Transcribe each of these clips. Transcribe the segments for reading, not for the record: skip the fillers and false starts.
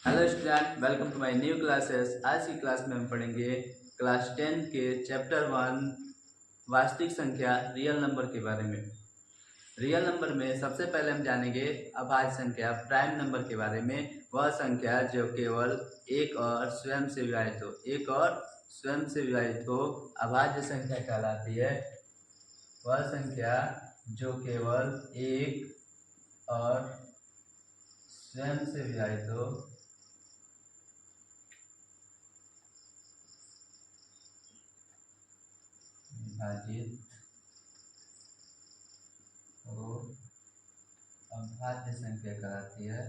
Hello student, welcome to my new classes. आज की class में हम पढ़ेंगे क्लास 10 के चैप्टर 1 वास्तविक संख्या रियल नंबर के बारे में। रियल नंबर में सबसे पहले हम जानेंगे अभाज्य संख्या प्राइम नंबर के बारे में। वह संख्या जो केवल एक और स्वयं से विभाजित हो अभाज्य संख्या कहलाती है। वह संख्या जो केवल एक और स्वयं से विभाजित हो अभाज्य संख्या कहलाती है।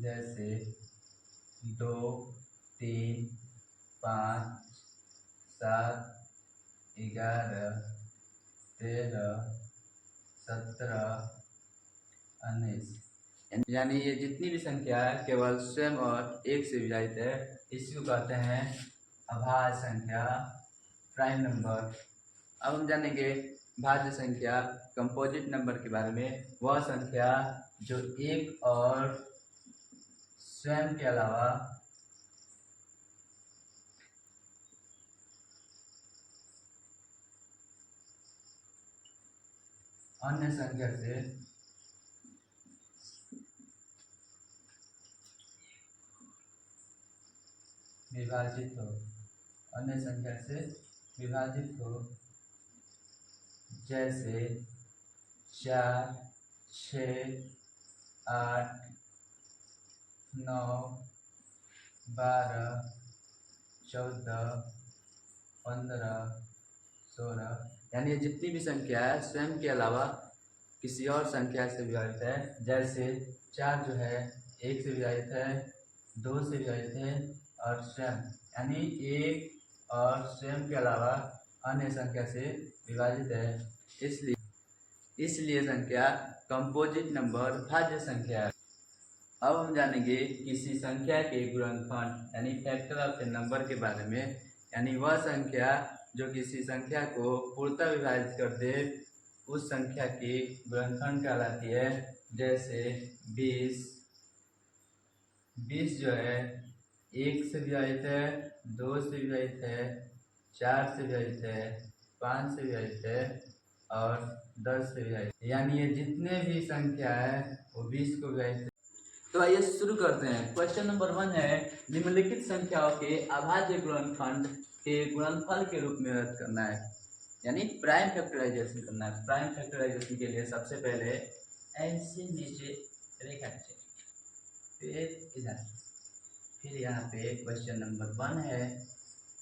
जैसे 2, 3, 5, 7, 11, 13, 17, 19 यानी ये जितनी भी संख्या है केवल स्वयं और एक से विभाजित है, इसको कहते हैं अभाज्य संख्या प्राइम नंबर। अब हम जानेंगे भाज्य संख्या कंपोजिट नंबर के बारे में। वह संख्या जो एक और स्वयं के अलावा अन्य संख्या से विभाजित हो, अन्य संख्या से विभाजित हो। जैसे 4, 6, 8, 9, 12, 14, 15, 16 यानी ये जितनी भी संख्या है स्वयं के अलावा किसी और संख्या से विभाजित है। जैसे 4 जो है 1 से विभाजित है, 2 से विभाजित है और स्वयं यानी एक और स्वयं के अलावा अन्य संख्या से विभाजित है। इसलिए संख्या कंपोजिट नंबर भाज्य संख्या है। अब हम जानेंगे किसी संख्या के गुणनफल यानी फैक्टर ऑफ ए नंबर के बारे में। यानी वह संख्या जो किसी संख्या को पूर्णतः विभाजित कर दे उस संख्या की गुणनफल कहलाती है। जैसे 20 जो है 1 से विभाजित है, 2 से विभाजित है, 4 से विभाजित है, 5 से विभाजित है और 10 से विभाजित है। यानी ये जितने भी संख्या है वो 20 को विभाजित है। तो आइए शुरू करते हैं। क्वेश्चन नंबर 1 है निम्नलिखित संख्याओं के अभाज्य गुणनखंड के गुणनफल के रूप में व्यक्त करना है, यानी प्राइम फैक्टराइजेशन करना है। प्राइम फैक्टराइजेशन के लिए सबसे पहले ऐसे नीचे रेखा खींचेंगे, फिर इधर, फिर यहाँ पे क्वेश्चन नंबर 1 है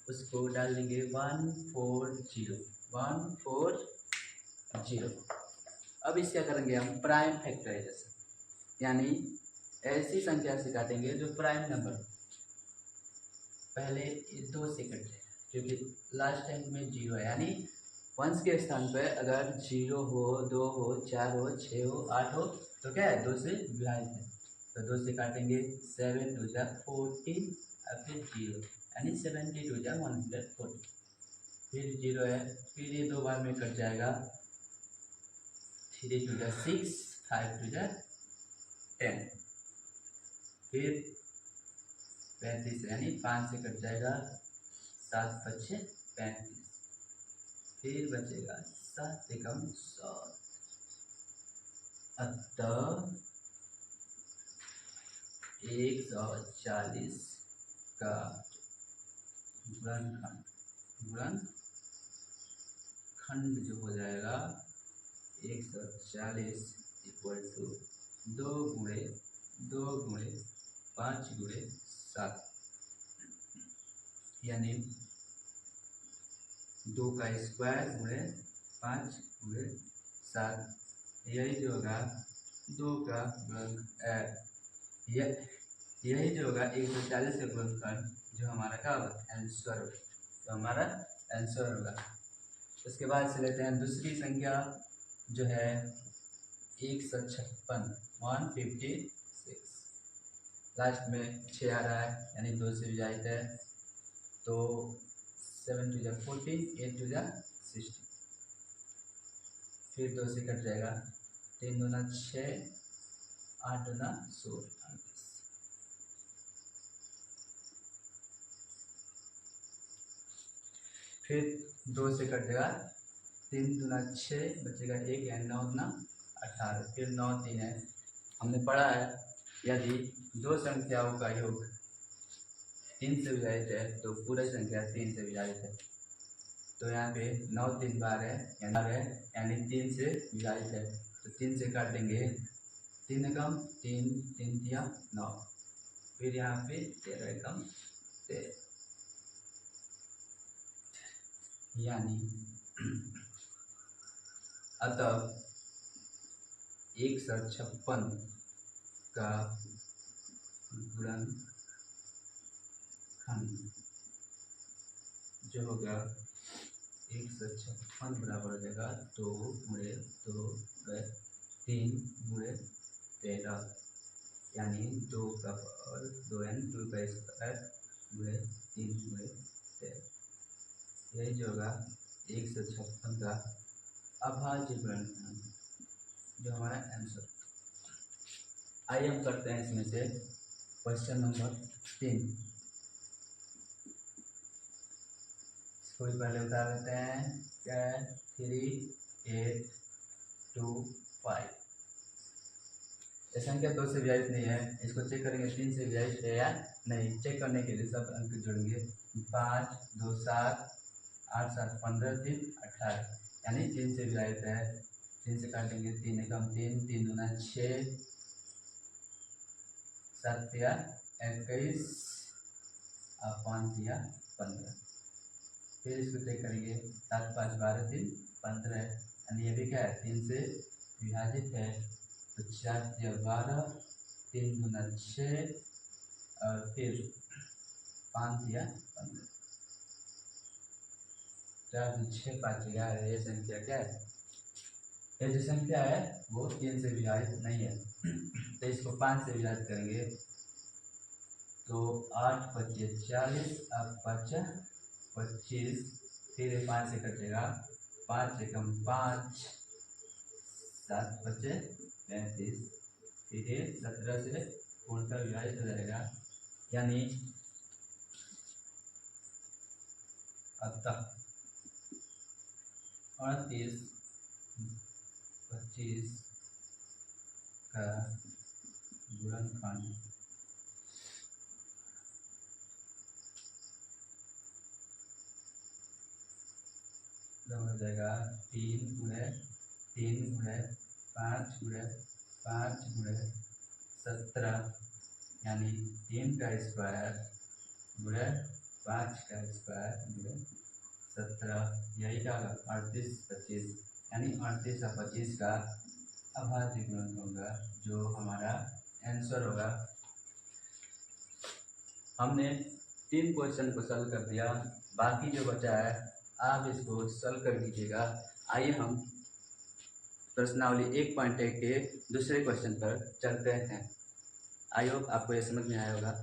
उसको डाल देंगे 140। अब इसका करेंगे हम प्राइम फैक्टराइजेशन, यानी ऐसी संख्या से काटेंगे जो प्राइम नंबर। पहले 2 से कट जाए क्योंकि लास्ट टाइम में 0 है, यानी वंश के स्थान पर अगर 0 हो, 2 हो, 4 हो, 6 हो, 8 हो तो क्या है 2 से विभाजित है। तो 2 से काटेंगे 7 2 जा 14 और फिर 0 यानी 72 जा 140। फिर 0 है, फिर ये 2 बार में कट जाएगा। 3 2 जा 6 5 2 जा 10, फिर 35 यानी 5 से कट जाएगा, 7 बचे 35, फिर बचेगा 7 से कम 7। अतः 140 का गुणनखंड जो हो जाएगा 140 इक्वल टू 2 गुणे 2 गुणे 5 गुणे 7, यानी 2 का स्क्वायर गुणे 5 गुणे 7, यही जो होगा 2 का यही जो होगा 140 का गुणनखंड जो हमारा क्या होगा आंसर होगा, तो हमारा आंसर होगा। उसके बाद से लेते हैं दूसरी संख्या जो है 156। लास्ट में 6 आ रहा है यानी 2 से विभाजित है, तो 7 टू जा 14, 8 टू जा 16, फिर 2 से कट जाएगा, 3 दूना 6, 8 दूना 16, फिर 2 से कट जाएगा, 3 दूना 6, बचेगा 1 यानी 9 दूना 18, फिर 9 3 है। हमने पढ़ा है यदि दो संख्याओं का योग 3 से विभाजित है तो पूरी संख्या 3 से विभाजित है। तो यहाँ पे 9 3 बार है यानी 3 से विभाजित है, तो 3 से काट देंगे, 3 एकम 3, 3 तिया 9, फिर यहाँ पे 13 एकम 13, यानी अतः 156 का गुणनखंड जो होगा 156 बराबर हो जाएगा 2 गुणे 2 3 गुणे 13, यानी 2 का पावर 2 यानी 2 का स्क्वायर गुणे 3 गुणे 13, यही जो होगा 156 का अभाज्य गुणनखंड जो हमारा आंसर। आइए हम करते हैं इसमें से क्वेश्चन नंबर 3, इसको भी पहले बता देते हैं क्या है, 3 8 2 5, ये संख्या 2 से विभाजित नहीं है, इसको चेक करेंगे 3 से विभाजित है या नहीं। चेक करने के लिए सब अंक जोड़ेंगे, 5 2 7 8 7 15 3 18, यानी 3 से विभाजित है, 3 से काटेंगे, 3 एकम 3, 3 दूना 6, 7 तिया 21 और 5 तिया 15, फिर इसको चेक करेंगे, 7 5 12 3 15, यानी ये भी क्या है 3 से विभाजित है, तो 4 तिया 12, 3 दूना 6 और फिर 5 तिया 15, 4 2 6 5 11, ये संख्या क्या है, ये जो संख्या है वो 3 से विभाजित नहीं है। तो इसको 5 से विभाजित करेंगे, तो 8 25 40 और 5 25, फिर 5 से कटेगा, 5 एकम 5, 7 बचे 35, फिर 17 से उल्टा विभाजित हो जाएगा, यानी अतः 38 25 का गुणनखंड हो जाएगा 3 गुणे 3 गुणे 5 गुणे 5 गुणे 17, यानी 3 का स्क्वायर गुणे 5 का स्क्वायर गुणे 17, यही क्या होगा 38 25, यानी 38 और 25 का अभाज्य गुणन होगा जो हमारा आंसर होगा। हमने 3 क्वेश्चन को सॉल्व कर दिया, बाकी जो बचा है आप इसको सॉल्व कर लीजिएगा। आइए हम प्रश्नावली 1.1 के दूसरे क्वेश्चन पर चलते हैं। आई होप आपको ये समझ में आया होगा।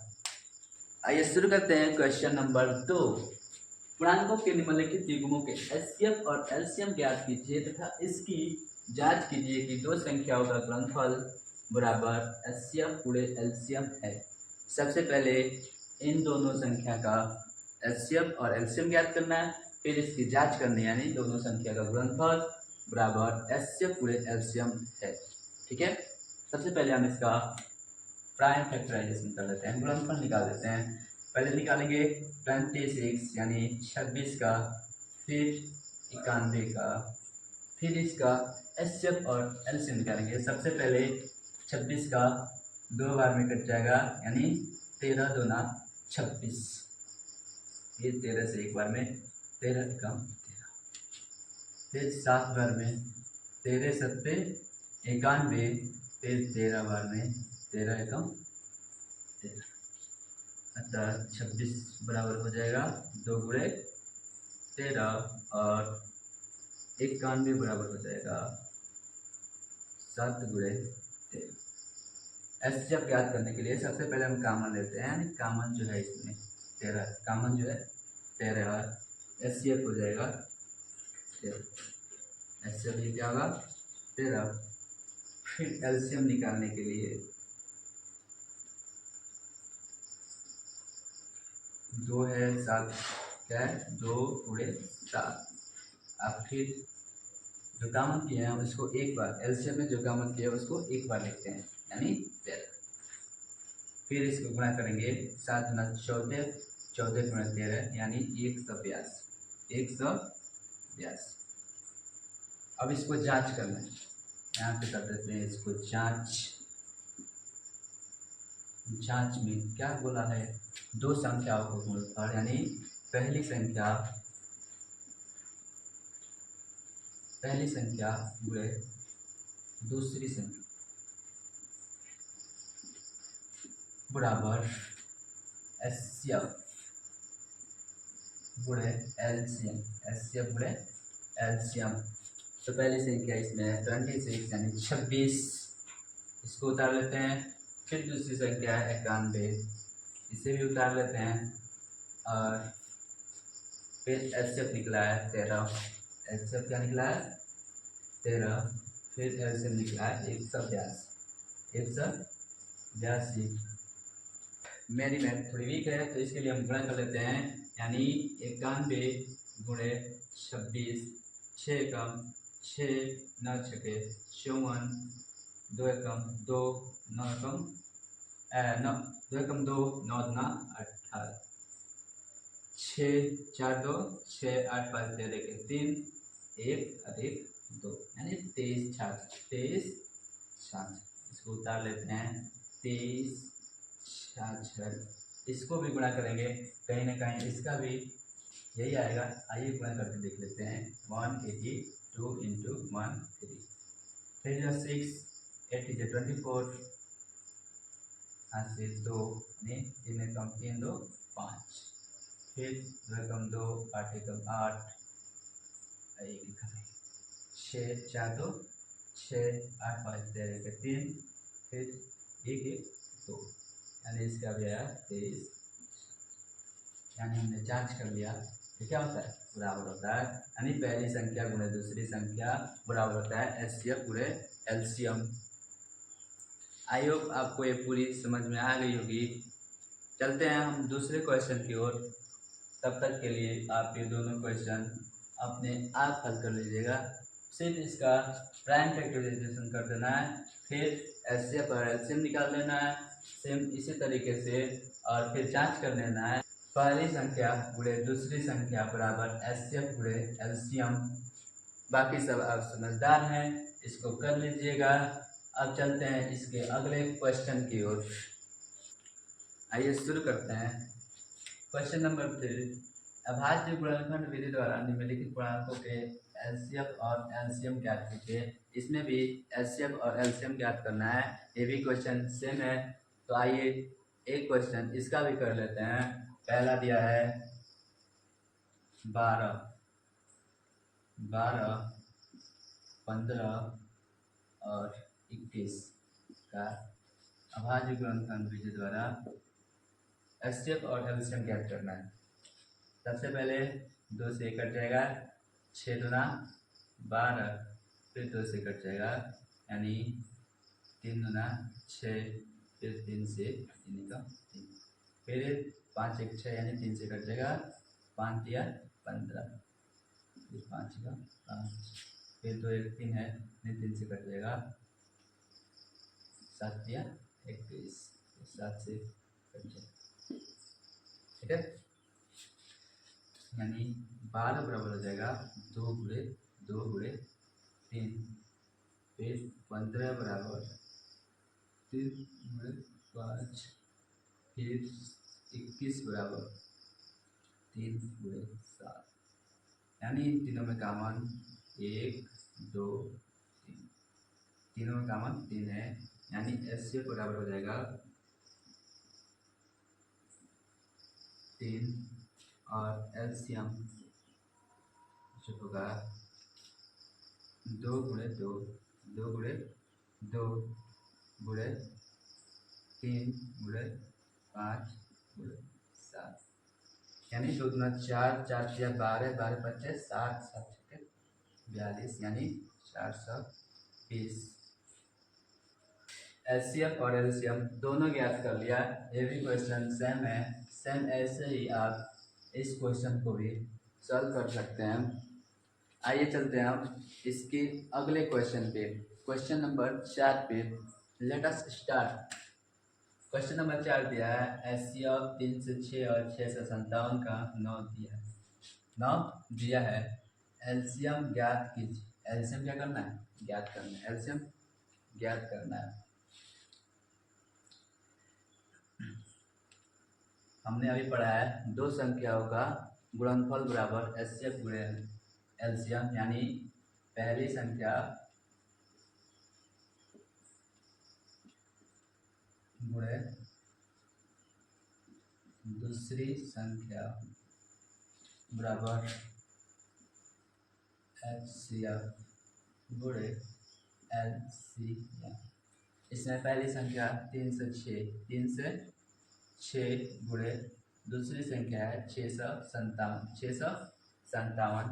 आइए शुरू करते हैं क्वेश्चन नंबर 2। पूर्णांकों के निम्नलिखित युग्मों के एचसीएफ और एलसीएम ज्ञात कीजिए तथा इसकी जांच कीजिए कि दो संख्याओं का गुणनफल बराबर एचसीएफ गुणे एलसीएम है। सबसे पहले इन दोनों संख्या का एचसीएफ और एलसीएम ज्ञात करना है, फिर इसकी जांच करनी है, यानी दोनों संख्या का गुणनफल बराबर एचसीएफ गुणे एलसीएम है। ठीक है, सबसे पहले हम इसका प्राइम फैक्टराइजेशन कर लेते हैं, गुणनफल निकाल देते हैं। पहले निकालेंगे 26 यानी 26 का, फिर 91 का, फिर इसका एचसीएफ और एलसीएम निकालेंगे। सबसे पहले 26 का 2 बार में कट जाएगा, यानी 13 दूना 26, फिर 13 से एक बार में 13 कम 13, फिर 7 बार में 13 सत्ते 91, फिर 13 बार में 13 कम 13, अतः 26 बराबर हो जाएगा 2 गुणे 13 और 91 बराबर हो जाएगा 7 गुणे 13। एचसीएफ ज्ञात करने के लिए सबसे पहले हम कॉमन लेते हैं, यानी कॉमन जो है इसमें 13, कॉमन जो है 13 और एचसीएफ हो जाएगा 13। एचसीएफ ये क्या होगा 13। फिर एलसीएम निकालने के लिए 2 है 7, क्या है 2 गुणे 7। अब फिर जो कॉमन किए हैं उसको एक बार, एलसीएम में जो कॉमन किया है उसको एक बार लिखते हैं, यानी 13। फिर इसको गुणा करेंगे 7 गुना 14, 14 गुणा 13 यानी 182, 182। अब इसको जांच करना है, यहाँ पे कर देते हैं इसको जांच। जांच में क्या बोला है, दो संख्याओं को गुणनफल, यानी पहली संख्या गुणे दूसरी संख्या बराबर एचसीएफ गुणे एलसीएम, एचसीएफ गुणे एलसीएम। तो पहली संख्या इसमें है 26 यानी 26, इसको उतार लेते हैं। फिर दूसरी संख्या है 91, इसे भी उतार लेते हैं। और फिर एचसीएफ निकला है 13, एचसीएफ क्या निकला है 13। फिर एलसीएम निकला है 182, 182। मेरी मैथ थोड़ी वीक है तो इसके लिए हम गुणा कर लेते हैं, यानी 91 गुणे 26, 6 कम 6, 9 छके 54, 2 एकम 2, 9 एकम 9, 2 एकम 2, 9 दुना 18, 6 4 2 6 8 5 13 के 3, 1 अधिक 2 यानी 23 छाछ 23 छाछ। इसको उतार लेते हैं 23 छाछ। इसको भी गुणा करेंगे, कहीं ना कहीं इसका भी यही आएगा। आइए गुणा करके देख लेते हैं। 182 इंटू 13, 3 जो 6, 8 जो 24, से 2 ने 3 कम 3 2 5, फिर 2 कम 2 8 कम 8, 6 4 2 6 8 5 13 के 3, फिर 1 1 2 यानी इसका भी आया 23। यानी हमने जांच कर लिया तो क्या होता है बराबर होता है, यानी पहली संख्या गुणे दूसरी संख्या बराबर होता है एचसीएफ गुणे एलसीएम। आई होप आपको ये पूरी समझ में आ गई होगी। चलते हैं हम दूसरे क्वेश्चन की ओर। तब तक के लिए आप ये दोनों क्वेश्चन अपने आप हल कर लीजिएगा। सिर्फ इसका प्राइम फैक्टराइजेशन कर देना है, फिर एचसीएफ और एलसीएम निकाल लेना है सेम इसी तरीके से, और फिर जांच कर लेना है पहली संख्या गुणे दूसरी संख्या बराबर एचसीएफ गुणे एलसीएम। बाकी सब आप समझदार हैं, इसको कर लीजिएगा। अब चलते हैं इसके अगले क्वेश्चन की ओर। आइए शुरू करते हैं। क्वेश्चन नंबर 3, अभाज्य गुणनखंड विधि द्वारा निम्नलिखित पूर्णांकों के एचसीएफ और एलसीएम ज्ञात कीजिए। इसमें भी एचसीएफ और एलसीएम ज्ञात करना है, ये भी क्वेश्चन सेम है। तो आइए एक क्वेश्चन इसका भी कर लेते हैं। पहला दिया है 12, 15 और 21 का अभाज्य गुणनखंड विधि द्वारा एचसीएफ और एलसीएम ज्ञात करना है। सबसे पहले 2 से कट जाएगा, 6 दुना 12, फिर 2 से कट जाएगा यानी 3 दुना 6, फिर 3 से 3 का 3, फिर 5 1 6 यानी 3 से कट जाएगा, 5 दिया 15, फिर 5 का 5, फिर 2 1 3 है 3 से कट जाएगा, 7 दिया 21, 7 से कट जाएगा। ठीक है, यानी 12 बराबर हो जाएगा 2 गुणे 2 गुणे 3, फिर 15 बराबर 3 गुणे 5, फिर 21 बराबर 3 गुणे 7, यानी इन तीनों में कॉमन 1 2 3, तीनों में कॉमन 3 है, यानी एचसीएफ बराबर हो जाएगा 3 और एलसीएम जो होगा 2 गुणे 2, 2 गुणे 2 गुणे 3 गुणे 5 गुणे 7, यानी 2 दूना 4, 4 तिया 12, 12 पच्चे 60, 7 छक्के 42, यानी 420। एचसीएफ और एलसीएम दोनों ज्ञात कर लिया। ये भी क्वेश्चन सेम है, सेम ऐसे ही आप इस क्वेश्चन को भी सॉल्व कर सकते हैं। आइए चलते हैं हम इसके अगले क्वेश्चन पे, क्वेश्चन नंबर 4 पे। Let us start. Question number 4 दिया है एचसीएफ 3 से 6 और 6 से 57 का 9 दिया है, 9 दिया है। एलसीएम ज्ञात कीजिए। एलसीएम क्या करना है? ज्ञात करना है। एलसीएम ज्ञात करना है। हमने अभी पढ़ा है दो संख्याओं का गुणनफल बराबर एचसीएफ गुणे एलसीएम, यानी पहली संख्या गुणे दूसरी संख्या बराबर एचसीएफ गुणे एलसीएम। इसमें पहली संख्या 3 से 6, 3 से 6 गुणे दूसरी संख्या है 657, 657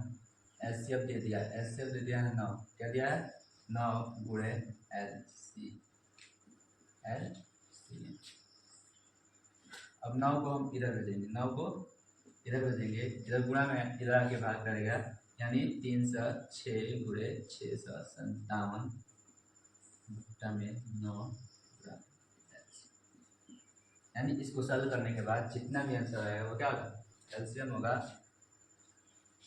एचसीएफ दे दिया है। एचसीएफ दे दिया है 9, क्या दिया है? 9 गुणे एलसीएम। अब 9 को हम इधर भेजेंगे, 9 को इधर भेजेंगे, इधर गुणा में इधर आके भाग करेगा, यानी 3 से 6 गुणे 657 में 9, यानी इसको सॉल्व करने के बाद जितना भी आंसर आएगा वो क्या होगा? एलसीएम होगा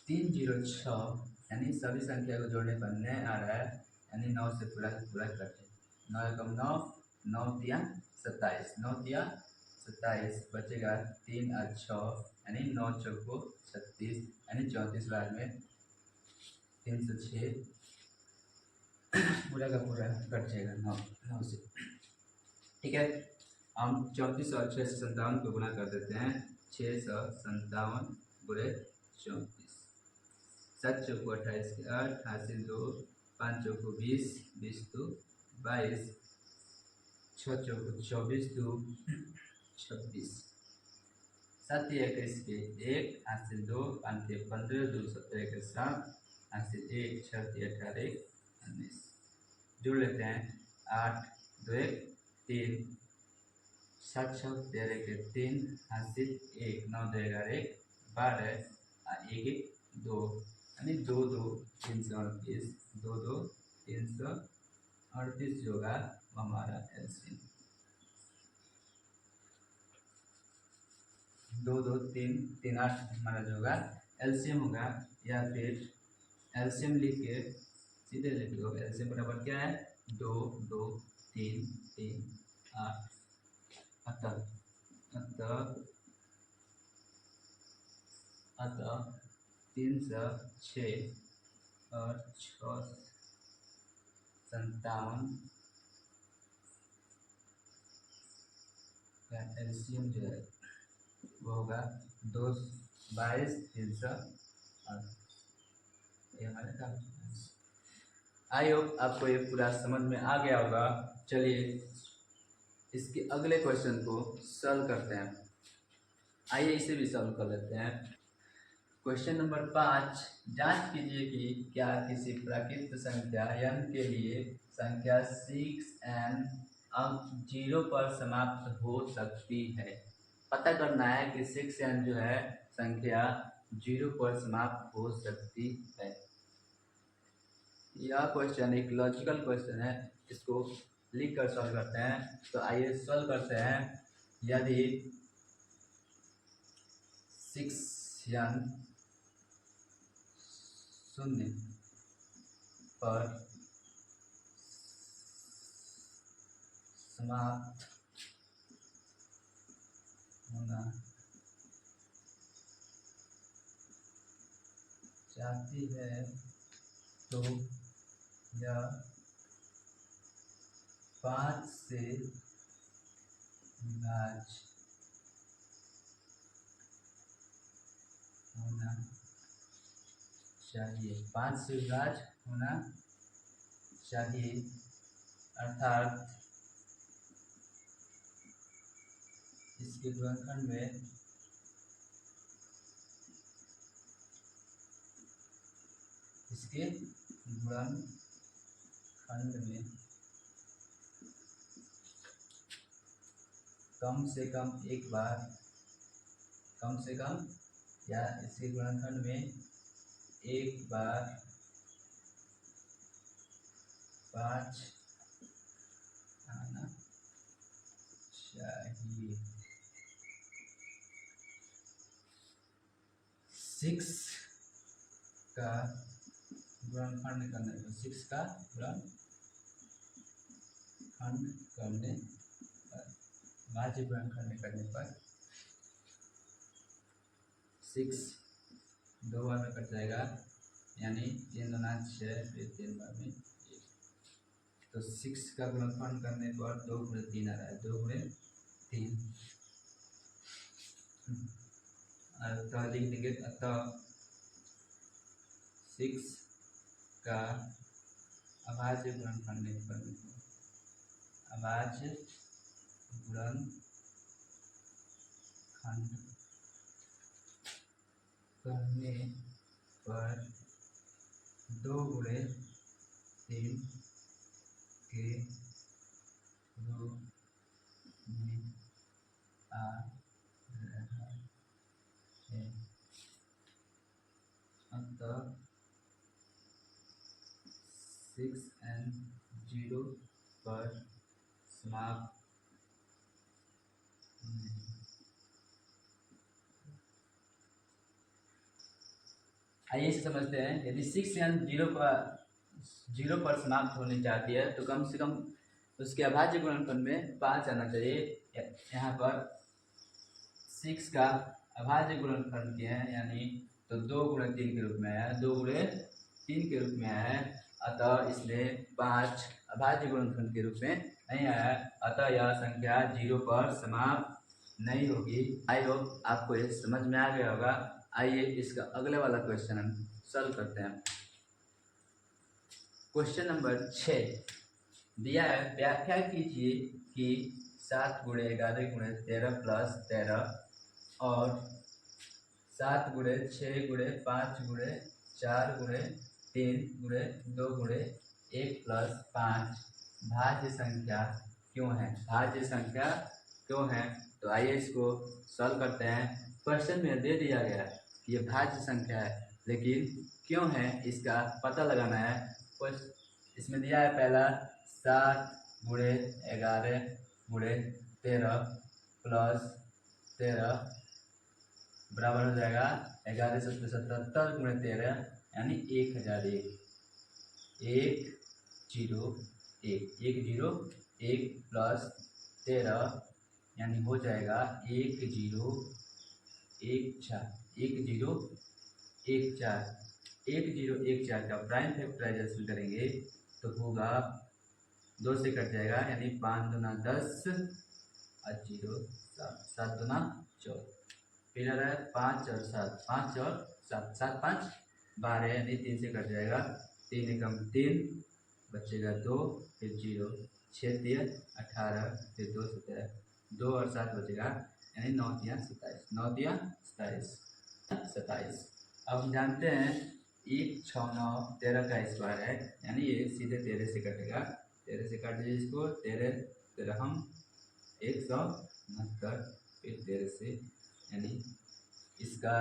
306, यानी सभी संख्या को जोड़ने पर 9 आ रहा है, यानी 9 से पूरा कटे। 9 एकम 9, 9 तिया 27, 9 तिया 27, बचेगा 3 और 6, यानी 9 चौको 36, यानी 34 बार में 3 से 6 पूरा का पूरा कट जाएगा 9 से। ठीक है, हम 34 और 6 से 57 को गुना कर देते हैं। 657 बुरे 34, 7 चौको 28 के 8, हासिल 2, 5 चौको 20, 20 2 22, 6 चौको 24 2 26, 7 21 के 1, हासिल 2, 5 के 15, 2 17 के 7, हासिल 1, 6 18 19। जोड़ लेते हैं 8 2 1 3, 7 6 13 के 3, हासिल 1, 9 2 11 12, 1 1 2, यानी 2 2 338, 2 2 338 जो होगा वो हमारा एलसीएम। 2 2 3 3 8 हमारा जो होगा एलसीएम होगा, या फिर एलसीएम लिख के सीधे लिख लो। एलसीएम बराबर क्या है? 2 2 3 3 8। अतः 3 से 6 और 6 57 का एलसीएम जो है वो होगा 2 22 308। ये हमारे काम। आई होप आपको ये पूरा समझ में आ गया होगा। चलिए इसके अगले क्वेश्चन को सॉल्व करते हैं। आइए इसे भी सॉल्व कर लेते हैं। क्वेश्चन नंबर 5, जांच कीजिए कि क्या किसी प्राकृत संख्या n के लिए संख्या 6n अंक 0 पर समाप्त हो सकती है। पता करना है कि 6n जो है संख्या 0 पर समाप्त हो सकती है। यह क्वेश्चन एक लॉजिकल क्वेश्चन है, इसको लिख कर सॉल्व करते हैं। तो आइए सॉल्व करते हैं। यदि 6n 0 पर समाप्त होना चाहती है तो यह 5 से विभाज्य होना चाहिए। 5 से विभाज्य होना चाहिए, अर्थात इसके गुणनखंड में कम से कम एक बार, कम से कम या इसके गुणनखंड में एक बार 5 आना चाहिए। 6 का गुणनखंड करने पर, 6 का गुणनखंड करने पर, भाज्य गुणनखंड करने पर 6 दो बार में कट जाएगा, यानी 3 दूना 6, फिर 3 बार में 1। तो 6 का गुणनखंड करने पर 2 गुणे 3 आ रहा है, 2 गुणे 3। अतः लिख देंगे, अतः 6 का अभाज्य गुणनखंड करने पर, अभाज्य गुणनखंड करने पर 2 गुणे 3 के रूप में आ रहा है। अतः 6 and 0 पर समाप्त नहीं। आइए इसे समझते हैं। यदि 6 and 0 पर समाप्त होने चाहती है तो कम से कम उसके अभाज्य गुणनखंड में 5 आना चाहिए। यहाँ पर 6 का अभाज्य गुणनखंड किए हैं, यानी तो 2 गुणे 3 के रूप में आया है, 2 गुणे 3 के रूप में आया है। अतः इसमें 5 अभाज्य गुणनखंड के रूप में नहीं आया है, अतः यह संख्या 0 पर समाप्त नहीं होगी। आई होप आपको ये समझ में आ गया होगा। आइए इसका अगले वाला क्वेश्चन हम सॉल्व करते हैं। क्वेश्चन नंबर 6 दिया है, व्याख्या कीजिए कि 7 गुणे 11 गुणे 13 प्लस 13 और 7 गुणे 6 गुणे 5 गुणे 4 गुणे 3 गुणे 2 गुणे 1 प्लस 5 भाज्य संख्या क्यों है? भाज्य संख्या क्यों है? तो आइए इसको सॉल्व करते हैं। क्वेश्चन में दे दिया गया कि ये भाज्य संख्या है, लेकिन क्यों है इसका पता लगाना है। इसमें दिया है पहला 7 गुणे 11 गुणे 13 प्लस 13 बराबर हो जाएगा 1177 गुणे 13 यानी 1001। 101 प्लस 13 यानी हो जाएगा 1014 का प्राइम फैक्टराइजेशन करेंगे तो होगा 2 से कट जाएगा, यानी 5 दूना 10 और 0 7, 7 दूना 14, फिर आ रहा है 5 और 7, 5 और 7, 7 5 12, यानी 3 से कट जाएगा, 3 एकम 3 बचेगा 2, फिर 0 6 3 18, फिर 2 17, 2 और 7 बचेगा, यानी 9 3 27, 9 3 27। अब हम जानते हैं 1 6 9 13 का स्क्वायर है, यानी ये सीधे 13 से कटेगा। 13 से काट दीजिए इसको, 13 13 हम 169, फिर 13 से, यानी इसका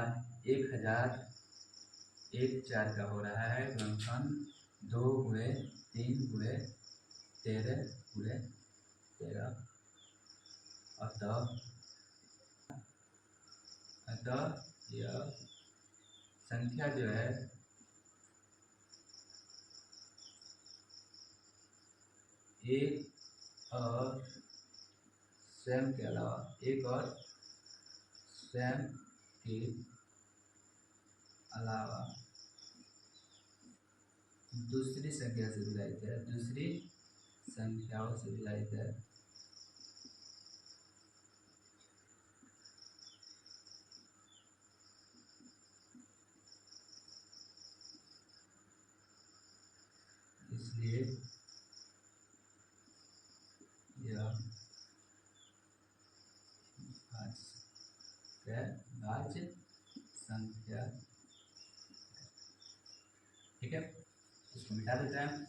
1004 का हो रहा है गुणनखंड 2 गुणे 3 गुणे 13 गुणे 13। अतः यह संख्या जो है एक और स्वयं के अलावा, एक और स्वयं के अलावा दूसरी संख्या से विभाजित है, दूसरी संख्याओं से विभाजित है। इसलिए यह अभाज्य संख्या। ठीक है, इसको मिटा देते हैं।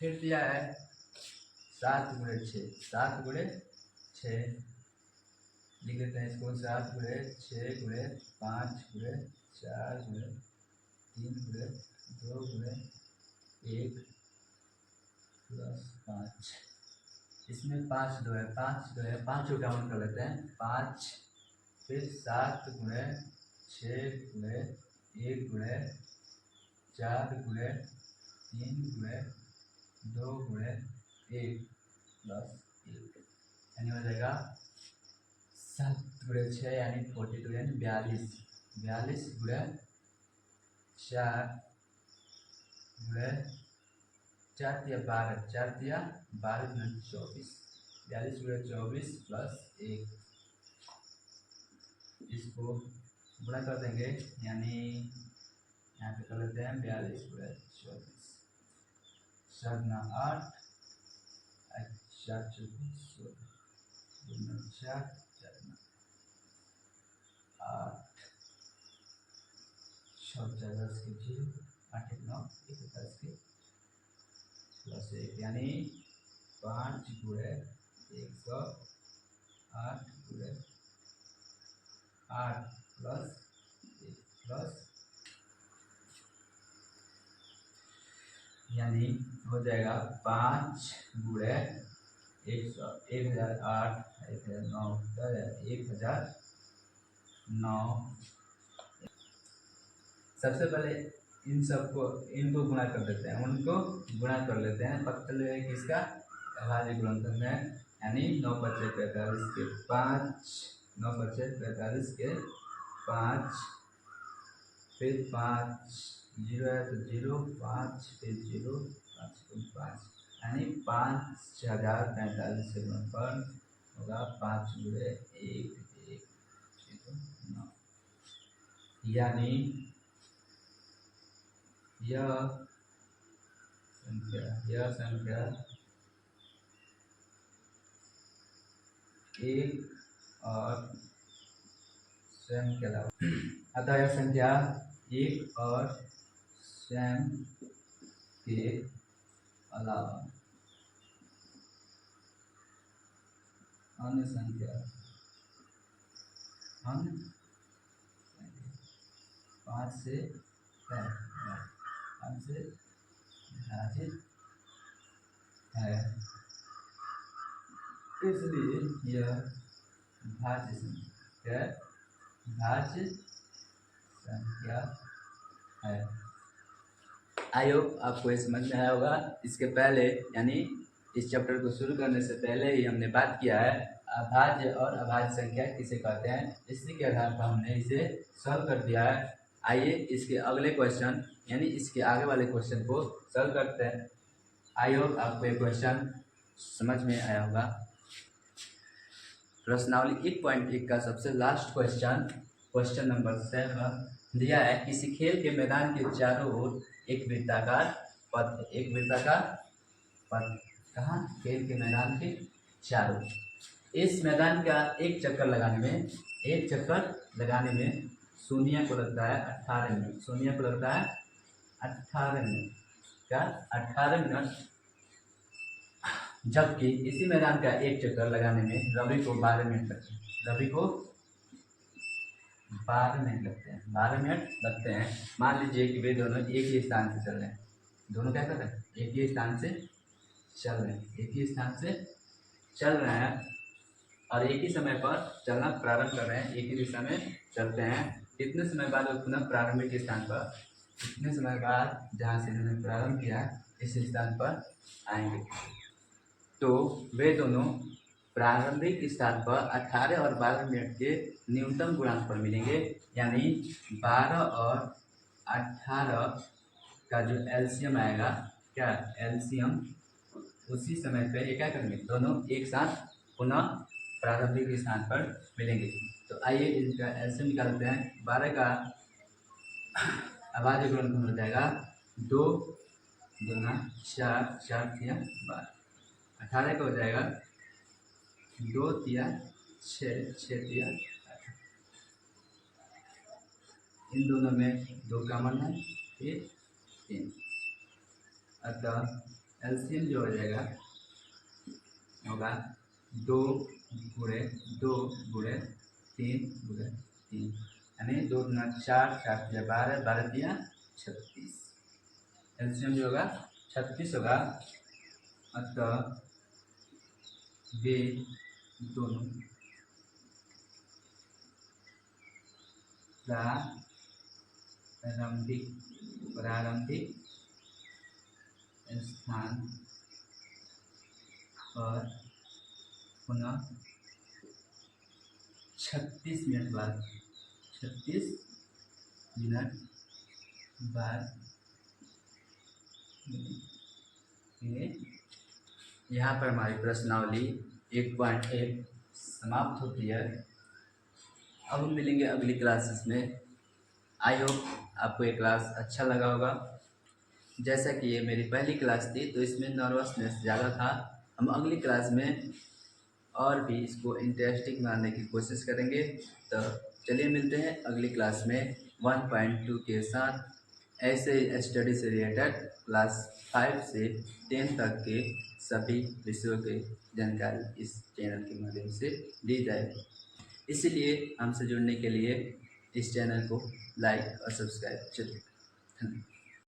फिर दिया है 7 गुणे 6, 7 गुणे 6 लिख लेते हैं इसको। 7 गुणे 6 गुणे 5 गुणे 4 गुणे 3 गुणे 2 गुणे 1 प्लस 5। इसमें 5 2 है, 5 2 है, 5 को काउंट कर लेते हैं 5। फिर 7 गुणे 6 गुणे 1 गुणे 4 गुणे 3 गुणे 2 गुणे 1 प्लस 1 यानी हो जाएगा 7 गुणे 6 यानी 42 यानी 42। 42 गुणे 4 गुणे 4 दिया 12, 4 दिया 12 गुणे 24, 42 गुणे 24 प्लस 1। इसको गुणा कर देंगे यानी यहाँ पे कर लेते हैं 42 गुणे 24, 7 9 8 4 24 16 4 4 8 6 4 10 के 0 8 1 9 1 10 के प्लस 1 यानी 5 गुणे 108 गुणे 8 प्लस 1 प्लस यानी हो जाएगा 5 गुणे 1008 1009 1009। सबसे पहले इनको गुणा कर देते हैं, उनको गुणा कर लेते हैं। पता चलेगा किसका अभाज्य गुणनफल में, यानी 9 बचे 45 के 5, 9 बचे 45 के 5, फिर 5 0 है तो 0 5 फिर 0 5 5 यानी 5045 से गुणनफल होगा 5 गुणे 1 1 0 9। यानी यह संख्या 1 और स्वयं के अलावा, अतः यह संख्या 1 और स्वयं के अलावा अन्य संख्या 5 से विभाजित है, इसलिए यह भाज्य संख्या है। आई होप आपको ये समझ में आया होगा। इसके पहले यानी इस चैप्टर को शुरू करने से पहले ही हमने बात किया है अभाज्य और अभाज्य संख्या किसे कहते हैं। इसी के आधार पर हमने इसे सॉल्व कर दिया है। आइए इसके अगले क्वेश्चन यानी इसके आगे वाले क्वेश्चन को सॉल्व करते हैं। आई होप आपको ये क्वेश्चन समझ में आया होगा। प्रश्नावली 1.1 का सबसे लास्ट क्वेश्चन नंबर 7 दिया है। किसी खेल के मैदान के चारों ओर एक वृत्ताकार पथ कहाँ? खेल के मैदान के चारों। इस मैदान का एक चक्कर लगाने में सोनिया को लगता है 18 मिनट। सोनिया को लगता है 18 मिनट क्या? 18 मिनट। जबकि इसी मैदान का एक चक्कर लगाने में रवि को 12 मिनट लगते हैं। रवि को 12 मिनट लगते हैं। मान लीजिए कि वे दोनों एक ही स्थान से चल रहे हैं। दोनों क्या कर रहे हैं? एक ही स्थान से चल रहे हैं और एक ही समय पर चलना प्रारंभ कर रहे हैं। एक ही दिशा में चलते हैं। कितने समय बाद वो पुनः प्रारंभिक स्थान पर, कितने समय बाद जहाँ से इन्होंने प्रारंभ किया इस स्थान पर आएंगे। तो वे दोनों प्रारंभिक स्थान पर 18 और 12 मिनट के न्यूनतम गुणांक पर मिलेंगे। यानी 12 और 18 का जो एलसीएम आएगा, क्या एलसीएम, उसी समय पे ये क्या करेंगे? दोनों एक साथ पुनः प्रारंभिक स्थान पर मिलेंगे। तो आइए इनका एलसीएम निकालते हैं। 12 का अभाज्य गुणनफल हो जाएगा 2 गुना 4 4 तिया 12। 18 का हो जाएगा 2 तिया 6 6 तिया 18। इन दोनों में 2 कॉमन है, फिर 3। अतः एलसीएम जो हो जाएगा होगा 2 गुणे 2 गुणे 3 गुणे 3, यानी 2 गुना 4, 4 तिया 12, 12 तिया 36। एलसीएम जो होगा 36 होगा। अतः वे दोनों प्रारंभिक स्थान पर पुनः 36 मिनट बाद यहाँ पर हमारी प्रश्नावली 1.1 समाप्त होती है। अब हम मिलेंगे अगली क्लासेस में। आई होप आपको ये क्लास अच्छा लगा होगा। जैसा कि ये मेरी पहली क्लास थी तो इसमें नर्वसनेस ज़्यादा था। हम अगली क्लास में और भी इसको इंटरेस्टिंग बनाने की कोशिश करेंगे। तो चलिए मिलते हैं अगली क्लास में 1.2 के साथ। ऐसे स्टडी से रिलेटेड क्लास 5 से 10 तक के सभी विषयों की जानकारी इस चैनल के माध्यम से दी जाएगी। इसीलिए हमसे जुड़ने के लिए इस चैनल को लाइक और सब्सक्राइब जरूर। धन्यवाद।